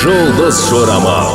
Жұлдыз жорамал.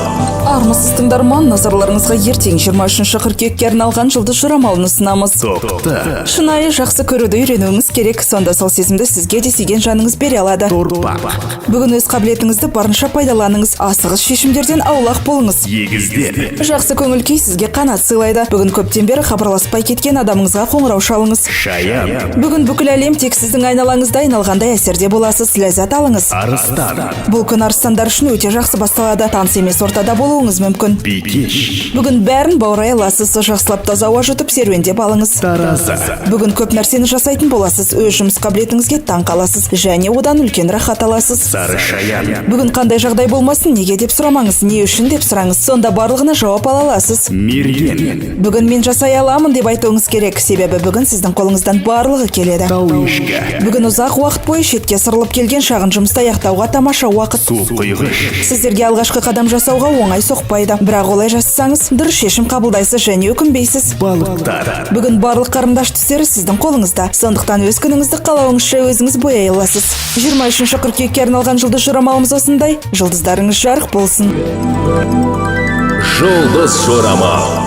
Армысыз тыңдарман, назарларыңызға ертең 23 қыркүйекке арналған жұлдыз жорамалын ұсынамыз. Тоқта. Шынайы жақсы көруді үйренуіңіз керек, сонда сол сезімді сізге де сүйген жаныңыз бере алады. Бүгін өз қабілетіңізді барынша пайдаланыңыз, асығыс шешімдерден аулақ болыңыз. Егіздер. Жақсы көңіл күй сізге қанат сыйлайды. Бүгін көптен бері хабарласпай кеткен адамыңызға қоңырау шалыңыз. Шаян. Бүгін бүкіл әлем тек сіздің айналаңызда айналғандай әсерде боласыз, ләззат алыңыз. Арыстан. Бұл күн арыстандар үшін өте жақсы басталады. Таныс емес ортада болуыңыз мүмкін. Бикеш. Бүгін бәрін баурай аласыз, жақсылап таза ауа жұтып серуендеп алыңыз. Тараза. Бүгін көп нәрсені жасайтын боласыз, өз жұмыс қабілетіңізге таң қаласыз және одан үлкен рахат аласыз. Сары шаян. Бүгін қандай жағдай болмасын, неге деп сұрамаңыз, не үшін деп сұраңыз, сонда барлығына жауап ала аласыз. Мерген. Бүгін мен жасай аламын деп айтуыңыз керек, себебі бүгін сіздің қолыңыздан барлығы келеді. Тауышқа. Бүгін ұзақ уақыт бойы шетке сырылып келген шағын жұмысты аяқтауға тамаша уақыт. Су құйғыш. Сіздерге алғашқы қадам жасауға оңай соқпайды, бірақ олай жасасаңыз дұрыс шешім қабылдайсыз және өкінбейсіз. Балықтар. Бүгін барлық қарындаш түстері сіздің қолыңызда, сондықтан өз күніңізді қалауыңызша өзіңіз бояй аласыз. 23 қыркүйекке арналған жұлдыз жорамалымыз осындай. Жұлдыздарыңыз жарық болсын. Жұлдыз жорамал.